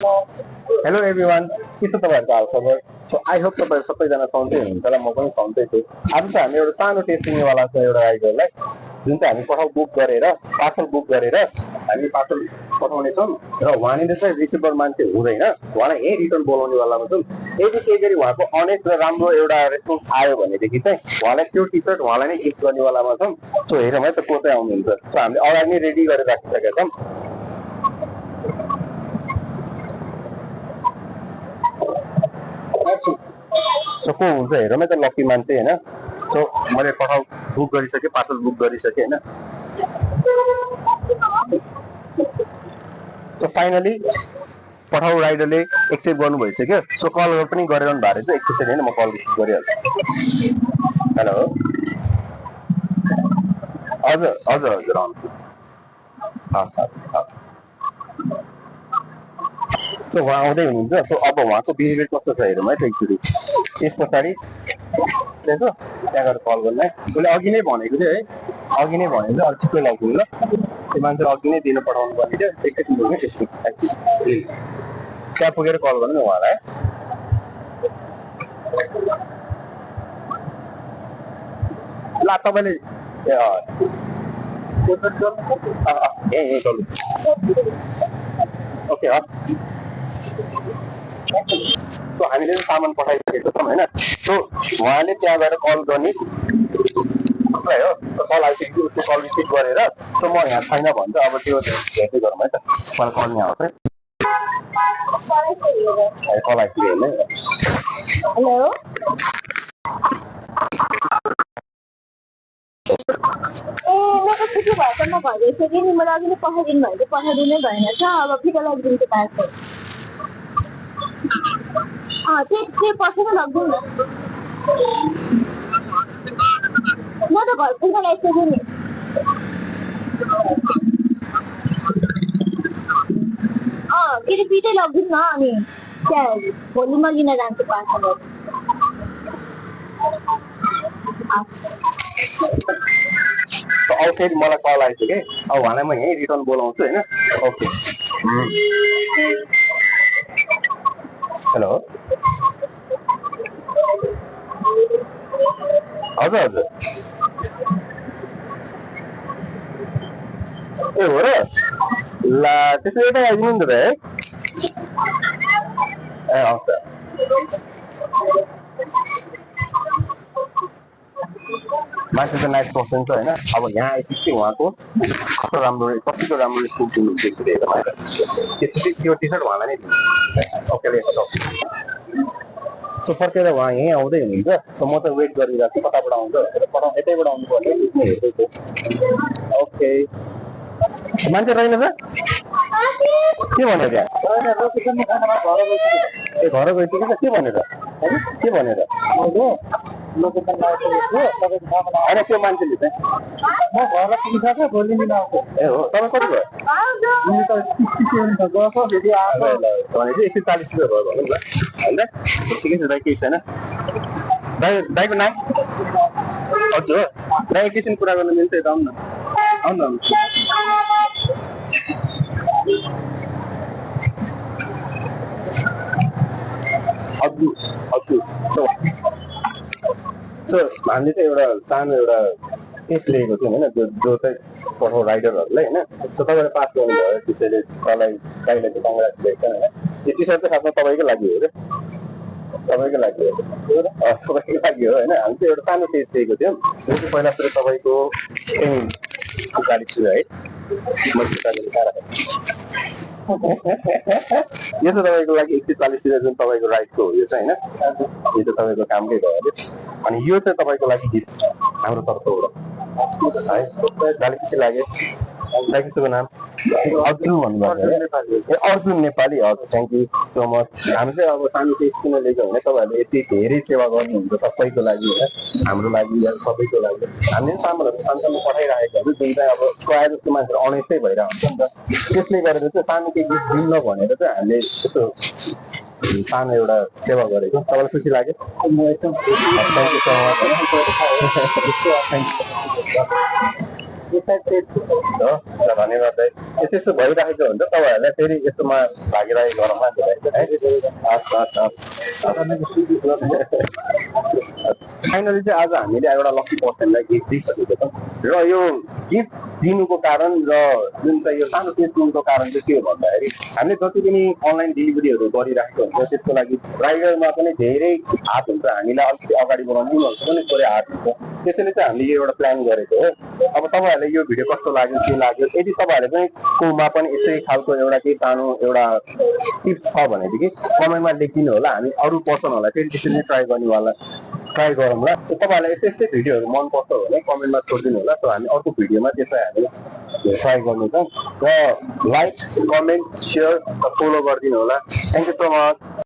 Hello everyone, के छ तपाईँहरूको हालखबर? सो आई होप तपाईँहरू सबैजना सन्चै हुनुहुन्छ र म पनि सन्चै छु। आज चाहिँ हामी एउटा सानो टेस्ट लिनेवाला छ एउटा राइडरलाई, जुन चाहिँ हामी पार्सल बुक गरेर हामी पार्सल पठाउनेछौँ र उहाँनिर चाहिँ रिसिभर मान्छे हुँदैन, उहाँलाई यहीँ रिटर्न बोलाउनेवालामा छौँ। यदि केही गरी उहाँको अनेस्ट र राम्रो एउटा रेस्पोन्स आयो भनेदेखि चाहिँ उहाँलाई त्यो टी सर्ट उहाँलाई नै गिफ्ट गर्नेवालामा छौँ। सो हेरौँ है त को चाहिँ आउनुहुन्छ। सो हामीले अगाडि नै रेडी गरेर राखिसकेका छौँ। सो को हुन्छ हेरौँ है त लक्की मान्छे होइन। सो मैले बुक गरिसकेँ, पार्सल बुक गरिसकेँ होइन। सो फाइनली पठाउ राइडरले एक्सेप्ट गर्नु भइसक्यो। सो कल पनि गरिरहनु भएको रहेछ, एकछिन होइन म कल रिसिभ गरिहाल्छु। हेलो, हजुर हजुर हजुर आउनु। हस् हस् हस्। सो उहाँ आउँदै हुनुहुन्छ। सो अब उहाँको बिहेभियर कस्तो छ हेरौँ है त एकचोटि। त्यस पछाडि त्यहाँ गएर कल गर्नु है। उसले अघि नै भनेको थियो है, अघि नै भनेको थियो, अलिक छिटो लगाइदिनु ल। त्यो मान्छे अघि नै दिनु पठाउनु पर्ने थियो, एकैछिन पुग्यो त्यसको त्यहाँ पुगेर कल गर्नु न उहाँलाई। ल तपाईँले ओके हस्। सो हामीले सामान पठाइसकेको छौँ होइन। सो उहाँले त्यहाँ गएर कल गर्ने उसलाई हो, कल आइसकेपछि उसको कल रिसिभ गरेर सो म यहाँ छैन भन्छ। अब त्यो हेर्दै गरौँ है त, मलाई कल यहाँ आउँछ है। कल आइसक्यो होइन। हेलो, मेरो छुट्टी भएर म घर गइसकेँ नि। मलाई अघि नै पठाइदिनु भएको, पठाइदिनै भएन छ। अब फिर्ता लगिदिन्छु पार्सल। त्यो पसेर लगिदिउँ न। म त घर पुग्न लागिसकेँ नि। के अरे पिटै लगिदिउँ न। अनि त्यहाँ भोलि म लिन जान्छु पार्सलहरू। अब फेरि मलाई कल आइसक्यो कि अब उहाँलाई म यहीँ रिटर्न बोलाउँछु होइन। ओके हेलो, हजुर हजुर ए हो र। ल त्यसो यता आइदिनु नि त है। ए हवस्। मान्छे त नाइट पर्सन छ होइन। अब यहाँ आएपछि उहाँको कस्तो राम्रो कतिको राम्रो स्कुल दिनुहुन्छ त्यसपछि त्यो टी सर्ट उहाँलाई नै दिनु। ओके सो फर्केर उहाँ यहीँ आउँदै हुनुहुन्छ। सो म त वेट गरिरहेको छु कताबाट आउँछ भनेर। यतैबाट आउनु पर्ने हेर्दै छु। ओके मान्छे रहेन त के भनेर ए घर गइसक्यो त के भनेर होइन त्यो मान्छेले चाहिँ म घरलाई पुगिसक्यो भोलि लिन आउँछु। ए हो तपाईँ कति भयो भनेपछि 140 रुपियाँ भयो भनौँ न होइन। ठिकै छ दाइ, केही छैन। दाइको नाम हजुर हो दाइ, एकैछिन कुरा गर्न मिल्छ यता आउनु न। आउनु हजुर हजुर। सो हामीले चाहिँ एउटा सानो एउटा टेस्ट लिएको थियौँ होइन, जो चाहिँ पठाउ राइडरहरूलाई होइन। सो तपाईँले पास गर्नुभयो, त्यसैले तपाईँलाई चाहिँ कङ्ग्रेचुलेसन होइन। यो टी सर्ट चाहिँ खासमा तपाईँकै लागि हो क्या, तपाईँकै लागि हो होइन। हामी चाहिँ एउटा सानो टेस्ट दिएको थियौँ, जो चाहिँ पहिला सुरु तपाईँको 40 रुपियाँ है। यो चाहिँ तपाईँको लागि 140 रुपियाँ जुन तपाईँको राइटको हो यो चाहिँ होइन। यो चाहिँ तपाईँको कामकै भयो अरे। अनि यो चाहिँ तपाईँको लागि गिफ्ट हाम्रो तर्फबाट है। जाली खुसी लाग्यो। दाइको नाम अर्जुन भन्नुभएको ए अर्जुन नेपाली। हजुर थ्याङ्क यू सो मच। हामी चाहिँ अब सानो टेस्ट किन लिएको भने तपाईँहरूले यति धेरै सेवा गर्नुहुन्छ सबैको लागि होइन, हाम्रो लागि या सबैको लागि। हामीले सामानहरू सानसानो पठाइराखेको हुन्छ जुन चाहिँ अब प्रायः जस्तो मान्छेहरू अनेस्टै भइरहेको हुन्छ नि त। त्यसले गरेर चाहिँ सानो केही गिफ्ट दिउँ भनेर चाहिँ हामीले यस्तो सानो एउटा सेवा गरेको। तपाईँलाई खुसी लाग्यो? म एकदम थ्याङ्क यू सो मच। हो ल धन्यवाद है यस्तो यस्तो भइरहेको हुन्छ तपाईँहरूलाई फेरि यस्तोमा भागिरहेको गरौँला फाइनली चाहिँ आज हामीले एउटा लकी पर्सनलाई गिफ्ट दिइसकेको छौँ र यो गिफ्ट दिनुको कारण र जुन चाहिँ यो सानो टेस्ट दिनुको कारण चाहिँ के हो भन्दाखेरि हामीले जति पनि अनलाइन डेलिभरीहरू गरिराखेको हुन्छ त्यसको लागि ड्राइभरमा पनि धेरै हात हुन्छ हामीलाई अलिकति अगाडि बढाउनु उनीहरूको पनि थोरै हात हुन्छ त्यसैले चाहिँ हामीले यो एउटा प्लान गरेको हो अब तपाईँहरूलाई यो भिडियो कस्तो लाग्यो के लाग्यो यदि तपाईँहरूले पनि कोमा पनि यस्तै खालको एउटा केही सानो एउटा टिप्स छ भनेदेखि कमेन्टमा लेखिदिनु होला हामी अरू पर्सनहरूलाई फेरि त्यसरी नै ट्राई गरौँला तपाईँहरूलाई यस्तै यस्तै भिडियोहरू मनपर्छ भने कमेन्टमा छोडिदिनु होला सो हामी अर्को भिडियोमा त्यसलाई हामी ट्राई गर्नेछौँ र लाइक कमेन्ट सेयर र फलो गरिदिनु होला थ्याङ्क यू सो मच